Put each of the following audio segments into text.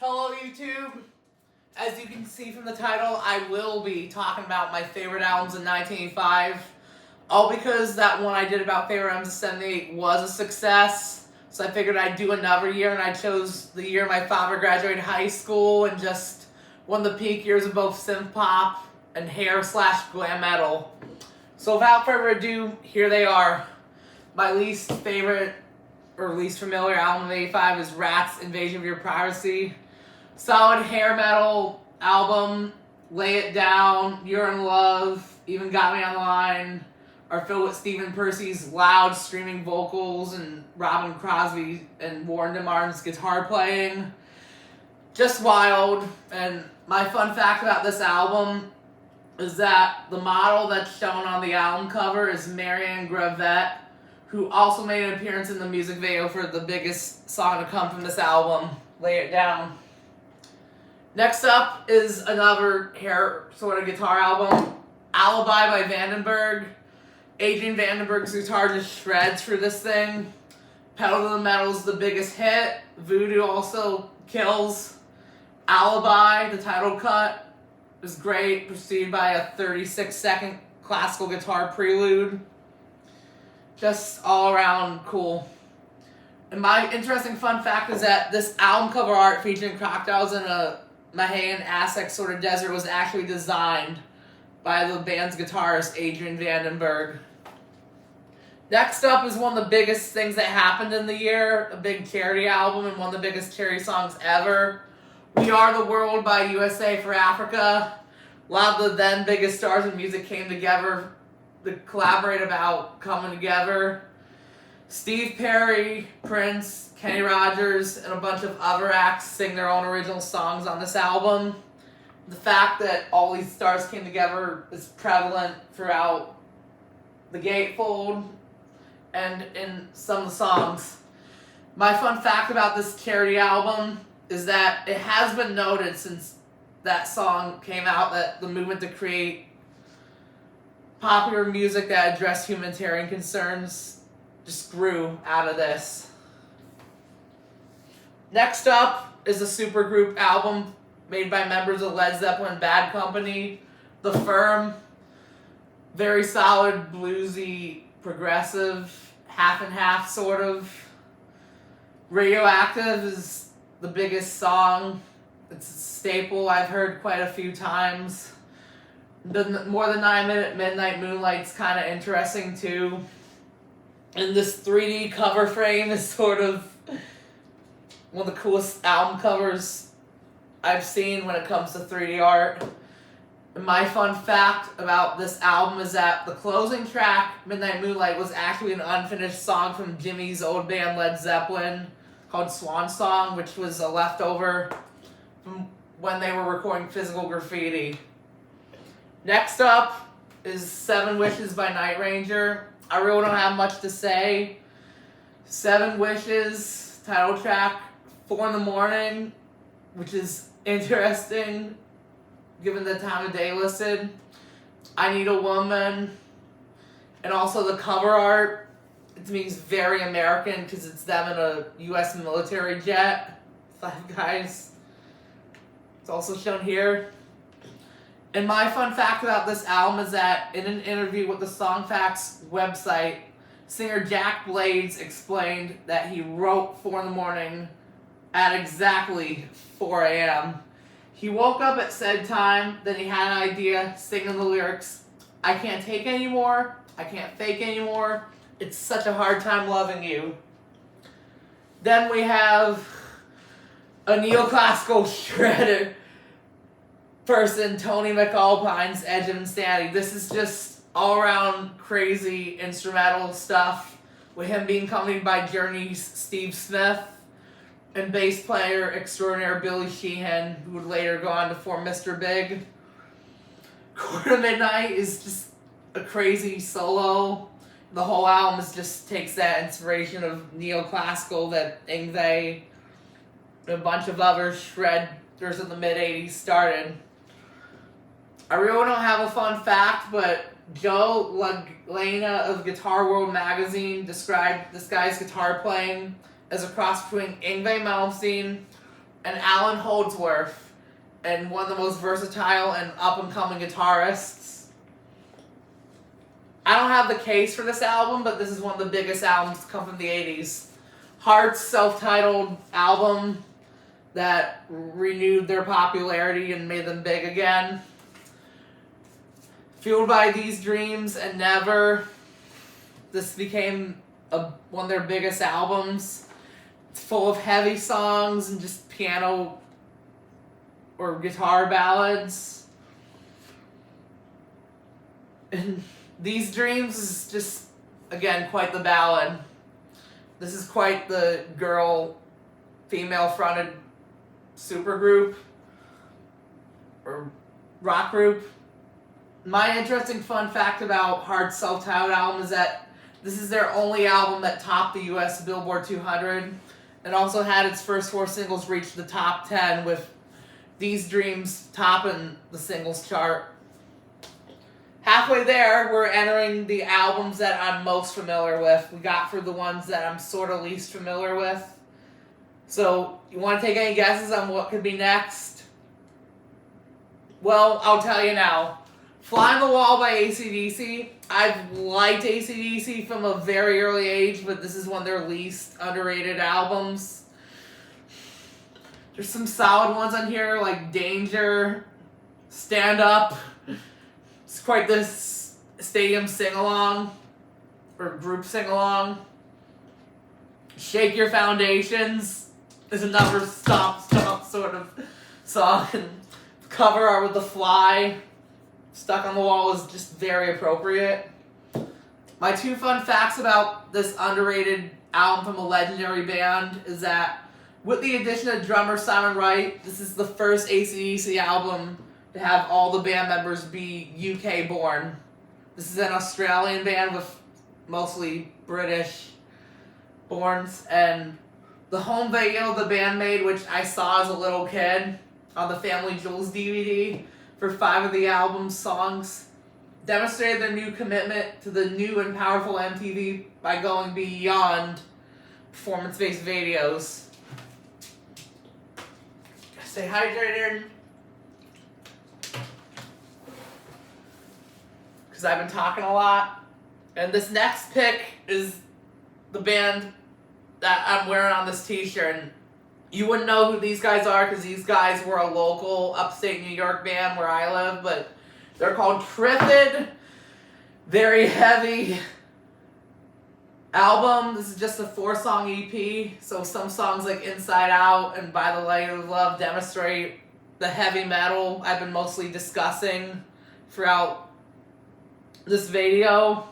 Hello YouTube. As you can see from the title, I will be talking about my favorite albums in 1985. All because that one I did about favorite albums of 78 was a success. So I figured I'd do another year, and I chose the year my father graduated high school and just one of the peak years of both synth pop and hair/glam metal. So without further ado, here they are. My least favorite or least familiar album of 85 is Ratt's Invasion of Your Privacy. Solid hair metal album, Lay It Down, You're in Love, Even Got Me on the Line are filled with Stephen Percy's loud screaming vocals and Robin Crosby and Warren DeMartin's guitar playing. Just wild. And my fun fact about this album is that the model that's shown on the album cover is Marianne Gravette, who also made an appearance in the music video for the biggest song to come from this album, Lay It Down. Next up is another hair sort of guitar album, Alibi by Vandenberg. Adrian Vandenberg's guitar just shreds for this thing. Pedal to the Metal's the biggest hit. Voodoo also kills. Alibi, the title cut, is great, preceded by a 36-second classical guitar prelude. Just all around cool. And my interesting fun fact is that this album cover art featuring crocodiles in a Mahayan Aztec sort of desert was actually designed by the band's guitarist, Adrian Vandenberg. Next up is one of the biggest things that happened in the year, a big charity album and one of the biggest charity songs ever. We Are the World by USA for Africa. A lot of the then biggest stars in music came together to collaborate about coming together. Steve Perry, Prince, Kenny Rogers, and a bunch of other acts sing their own original songs on this album. The fact that all these stars came together is prevalent throughout the gatefold and in some of the songs. My fun fact about this charity album is that it has been noted since that song came out that the movement to create popular music that addressed humanitarian concerns just grew out of this. Next up is a supergroup album made by members of Led Zeppelin Bad Company, The Firm. Very solid, bluesy, progressive, half and half sort of. Radioactive is the biggest song. It's a staple I've heard quite a few times. The More Than 9 Minute Midnight Moonlight's kind of interesting too. And this 3D cover frame is sort of one of the coolest album covers I've seen when it comes to 3D art. And my fun fact about this album is that the closing track, Midnight Moonlight, was actually an unfinished song from Jimmy's old band Led Zeppelin called Swan Song, which was a leftover from when they were recording Physical Graffiti. Next up is 7 Wishes by Night Ranger. I really don't have much to say. 7 Wishes, title track, 4 in the Morning, which is interesting given the time of day listed. I Need a Woman, and also the cover art. It means very American because it's them in a U.S. military jet. 5 guys. It's also shown here. And my fun fact about this album is that in an interview with the Songfacts website, singer Jack Blades explained that he wrote 4 in the Morning at exactly 4 a.m. He woke up at said time, then he had an idea, singing the lyrics, "I can't take anymore, I can't fake anymore, it's such a hard time loving you." Then we have a neoclassical shredder person, Tony McAlpine's Edge of Insanity. This is just all-around crazy instrumental stuff, with him being accompanied by Journey's Steve Smith and bass player extraordinaire Billy Sheehan, who would later go on to form Mr. Big. Quarter Midnight is just a crazy solo. The whole album just takes that inspiration of neoclassical that Yngwie and a bunch of other shredders of the mid-'80s started. I really don't have a fun fact, but Joe LaGlena of Guitar World magazine described this guy's guitar playing as a cross between Yngwie Malmsteen, and Alan Holdsworth, and one of the most versatile and up-and-coming guitarists. I don't have the case for this album, but this is one of the biggest albums to come from the 80s. Heart's self-titled album that renewed their popularity and made them big again. Fueled by These Dreams and Never, this became one of their biggest albums. It's full of heavy songs and just piano or guitar ballads. And These Dreams is just, again, quite the ballad. This is quite the girl, female-fronted supergroup or rock group. My interesting fun fact about Heart's self-titled album is that this is their only album that topped the US Billboard 200 and also had its first 4 singles reach the top 10, with These Dreams topping the singles chart. Halfway there, we're entering the albums that I'm most familiar with. We got through the ones that I'm sort of least familiar with. So, you want to take any guesses on what could be next? Well, I'll tell you now. Fly on the Wall by AC/DC. I've liked AC/DC from a very early age, but this is one of their least underrated albums. There's some solid ones on here, like Danger, Stand Up. It's quite this stadium sing-along, or group sing-along. Shake Your Foundations is another stomp sort of song. And the cover art with the fly stuck on the wall is just very appropriate. My 2 fun facts about this underrated album from a legendary band is that with the addition of drummer Simon Wright, this is the first AC/DC album to have all the band members be UK born. This is an Australian band with mostly British borns, and the home video the band made, which I saw as a little kid on the Family Jewels DVD for 5 of the album's songs, demonstrated their new commitment to the new and powerful MTV by going beyond performance-based videos. Stay hydrated, because I've been talking a lot. And this next pick is the band that I'm wearing on this t-shirt. And you wouldn't know who these guys are because these guys were a local upstate New York band where I live, but they're called Triffid. Very heavy album. This is just a 4-song EP, so some songs like Inside Out and By the Light of Love demonstrate the heavy metal I've been mostly discussing throughout this video.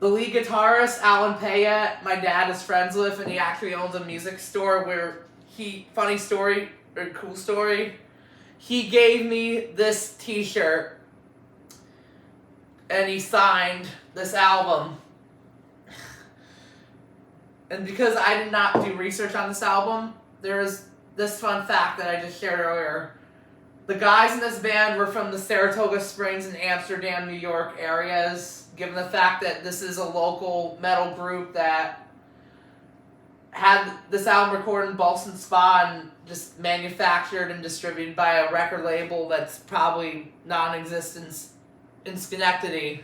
The lead guitarist, Alan Payette, my dad is friends with, and he actually owns a music store where funny story, or cool story, he gave me this t-shirt and he signed this album. And because I did not do research on this album, there is this fun fact that I just shared earlier. The guys in this band were from the Saratoga Springs and Amsterdam, New York areas, given the fact that this is a local metal group that had this album recorded in Boston Spa and just manufactured and distributed by a record label that's probably non-existent in Schenectady.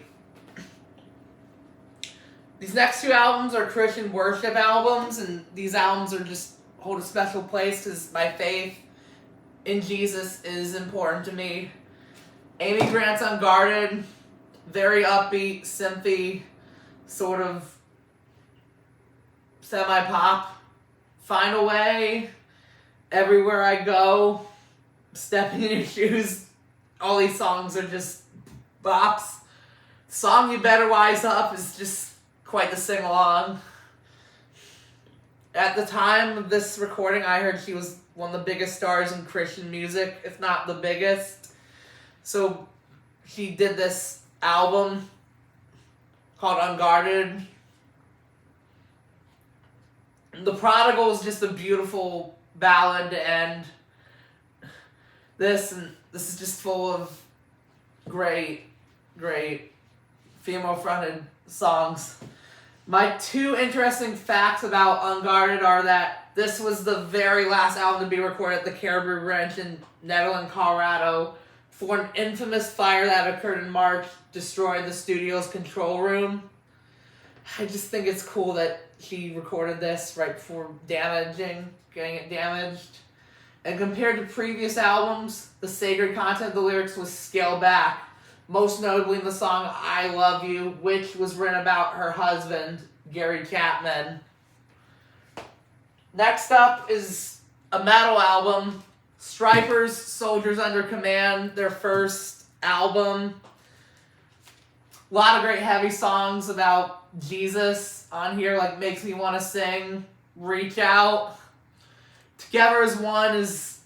These next 2 albums are Christian worship albums, and these albums are just hold a special place because my faith in Jesus is important to me. Amy Grant's Unguarded, very upbeat, synthy, sort of semi-pop. Find a Way, Everywhere I Go, Stepping in Your Shoes. All these songs are just bops. The song You Better Wise Up is just quite the sing-along. At the time of this recording, I heard she was one of the biggest stars in Christian music, if not the biggest. So she did this album called Unguarded. The Prodigal is just a beautiful ballad to end this, and this is just full of great female-fronted songs. My 2 interesting facts about Unguarded are that This was the very last album to be recorded at the Caribou Ranch in Netherland, Colorado, for an infamous fire that occurred in March, destroying the studio's control room. I just think it's cool that he recorded this right before getting it damaged. And compared to previous albums, the sacred content of the lyrics was scaled back, most notably in the song I Love You, which was written about her husband, Gary Chapman. Next up is a metal album, Stryper's Soldiers Under Command, their first album. A lot of great heavy songs about Jesus on here, like Makes Me Want to Sing, Reach Out. Together as One is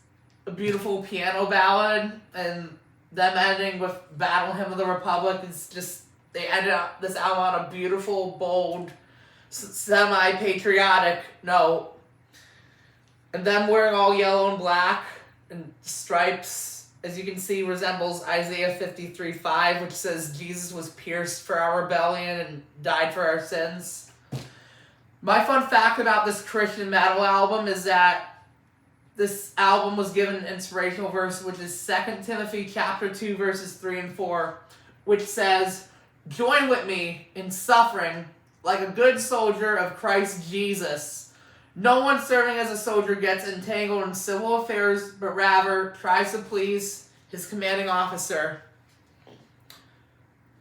a beautiful piano ballad, and them ending with Battle Hymn of the Republic is just, they ended up this album on a beautiful, bold, semi-patriotic note. And them wearing all yellow and black and stripes, as you can see, resembles Isaiah 53:5, which says Jesus was pierced for our rebellion and died for our sins. My fun fact about this Christian metal album is that this album was given an inspirational verse, which is 2 Timothy chapter 2, verses 3 and 4, which says, "Join with me in suffering like a good soldier of Christ Jesus. No one serving as a soldier gets entangled in civil affairs, but rather tries to please his commanding officer."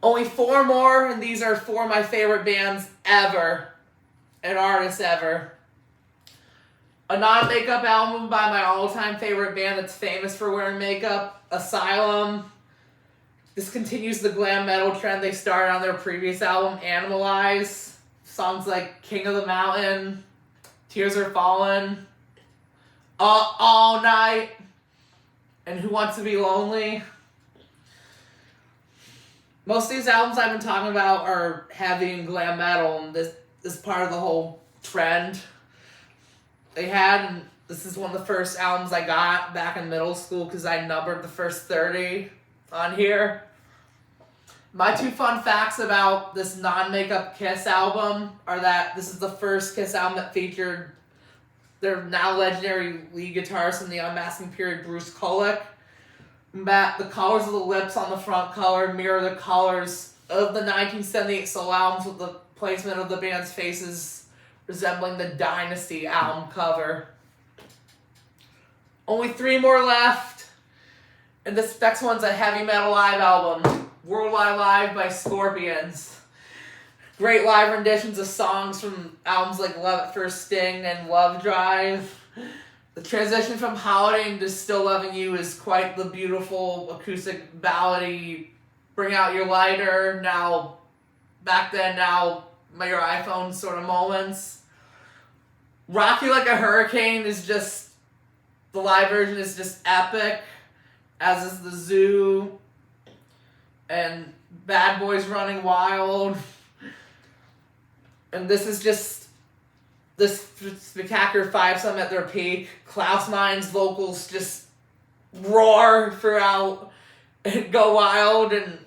Only 4 more, and these are 4 of my favorite bands ever, and artists ever. A non-makeup album by my all-time favorite band that's famous for wearing makeup, Asylum. This continues the glam metal trend they started on their previous album, Animalize. Songs like King of the Mountain, Tears Are Falling, All Night, and Who Wants to Be Lonely. Most of these albums I've been talking about are heavy and glam metal, and this is part of the whole trend they had. And this is one of the first albums I got back in middle school because I numbered the first 30 on here. My 2 fun facts about this non-makeup Kiss album are that this is the first Kiss album that featured their now legendary lead guitarist in the Unmasking period, Bruce Kulick. That the colors of the lips on the front cover mirror the colors of the 1978 solo albums, with the placement of the band's faces resembling the Dynasty album cover. Only 3 more left, and this next one's a heavy metal live album, Worldwide Live by Scorpions. Great live renditions of songs from albums like Love at First Sting and Love Drive. The transition from Holiday to Still Loving You is quite the beautiful acoustic ballady, bring out your lighter, now, back then, now, your iPhone sort of moments. Rock You Like a Hurricane is just, the live version is just epic, as is The Zoo, and Bad Boys Running Wild. And this is just this spectacular 5-some at their peak. Klaus Mein's vocals just roar throughout and go wild. And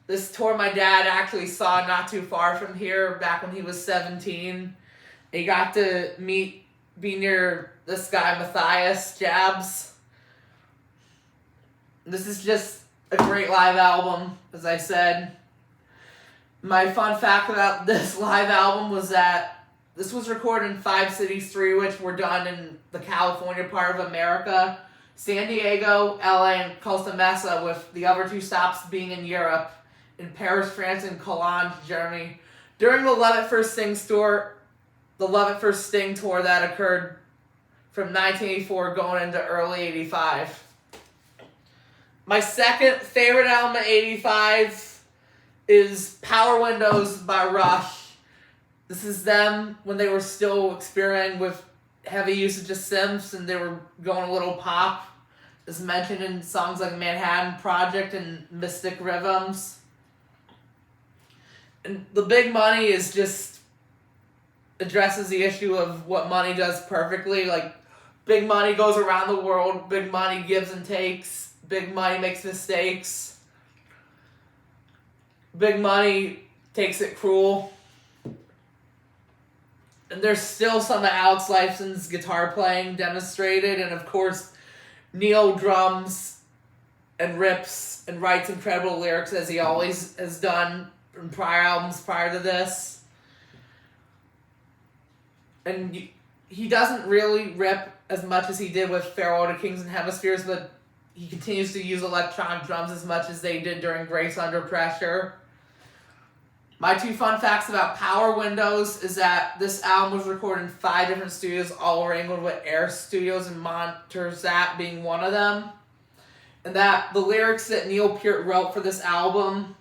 this tour my dad actually saw not too far from here back when he was 17. He got to be near this guy, Matthias Jabs. This is just a great live album, as I said. My fun fact about this live album was that this was recorded in 5 cities, 3 which were done in the California part of America, San Diego, LA, and Costa Mesa, with the other 2 stops being in Europe, in Paris, France, and Cologne, Germany. During the Love at First Sting tour, that occurred from 1984 going into early 85. My second favorite album of 85 is Power Windows by Rush. This is them when they were still experimenting with heavy usage of synths and they were going a little pop, as mentioned in songs like Manhattan Project and Mystic Rhythms. And the Big Money is just addresses the issue of what money does perfectly. Like, big money goes around the world, big money gives and takes, big money makes mistakes. Big Money takes it cruel. And there's still some of Alex Lifeson's guitar playing demonstrated, and of course, Neil drums and rips and writes incredible lyrics as he always has done in prior albums prior to this. And he doesn't really rip as much as he did with Farewell to Kings and Hemispheres, but he continues to use electronic drums as much as they did during Grace Under Pressure. My 2 fun facts about Power Windows is that this album was recorded in 5 different studios, all over England, with Air Studios and Montersat being one of them. And that the lyrics that Neil Peart wrote for this album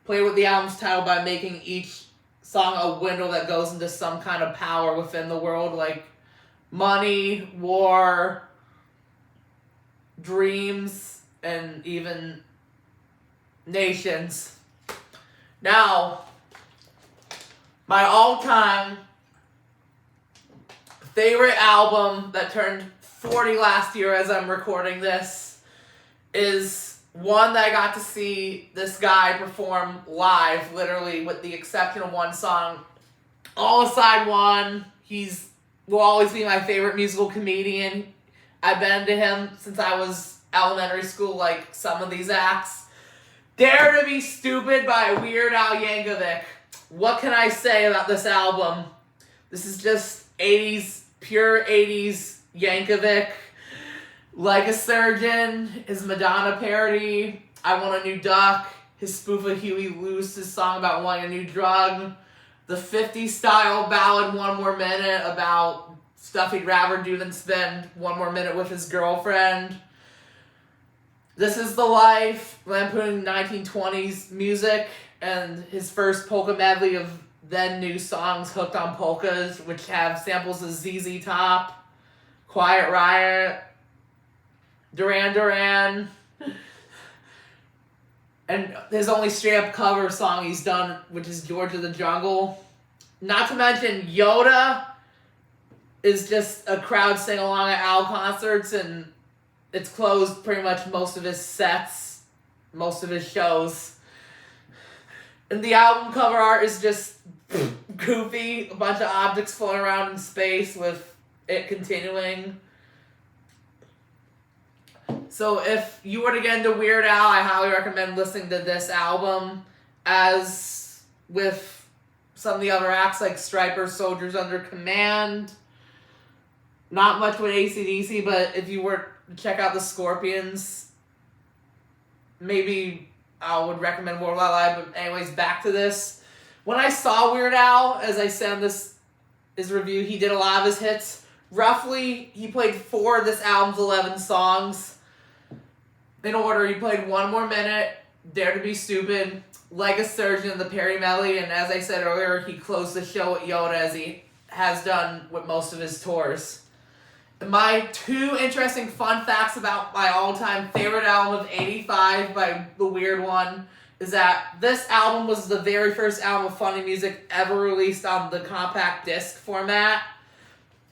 play with the album's title by making each song a window that goes into some kind of power within the world, like money, war, dreams, and even nations. Now, my all-time favorite album that turned 40 last year as I'm recording this is one that I got to see this guy perform live, literally, with the exception of one song. All Aside One, will always be my favorite musical comedian. I've been to him since I was elementary school, like some of these acts. Dare to Be Stupid by Weird Al Yankovic. What can I say about this album? This is just 80s, pure 80s Yankovic. Like a Surgeon, his Madonna parody, I Want a New Duck, his spoof of Huey Lewis's song about wanting a new drug, the 50s style ballad One More Minute about stuff he'd rather do than spend one more minute with his girlfriend. This Is the Life, lampooning 1920s music, and his first polka medley of then new songs, Hooked on Polkas, which have samples of ZZ Top, Quiet Riot, Duran Duran, and his only straight-up cover song he's done, which is George of the Jungle. Not to mention, Yoda is just a crowd sing-along at Al concerts, and it's closed pretty much most of his sets, most of his shows. And the album cover art is just goofy, a bunch of objects floating around in space with it continuing. So if you were to get into Weird Al, I highly recommend listening to this album. As with some of the other acts like Stryper, Soldiers Under Command. Not much with AC/DC, but if you were to check out the Scorpions, maybe I would recommend World Wide Live. But anyways, back to this. When I saw Weird Al, as I said in his review, he did a lot of his hits. Roughly, he played 4 of this album's 11 songs. In order, he played One More Minute, Dare to Be Stupid, Like a Surgeon, the Perry Melly, and as I said earlier, he closed the show with Yoda, as he has done with most of his tours. And my 2 interesting fun facts about my all-time favorite album of 85 by The Weird One is that this album was the very first album of funny music ever released on the compact disc format,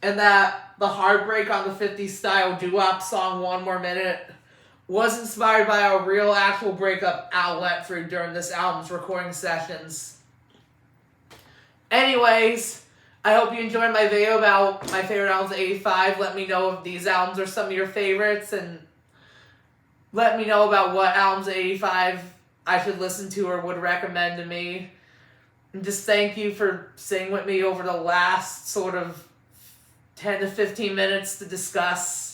and that the heartbreak on the 50s style doo-wop song One More Minute was inspired by a real actual breakup Al went through during this album's recording sessions. Anyways, I hope you enjoyed my video about my favorite albums of 85. Let me know if these albums are some of your favorites, and let me know about what albums of 85 I should listen to or would recommend to me. And just thank you for sitting with me over the last sort of 10 to 15 minutes to discuss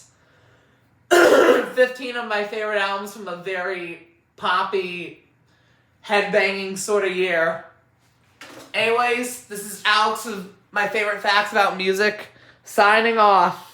15 of my favorite albums from a very poppy, headbanging sort of year. Anyways, this is Alex of My Favorite Facts About Music, signing off.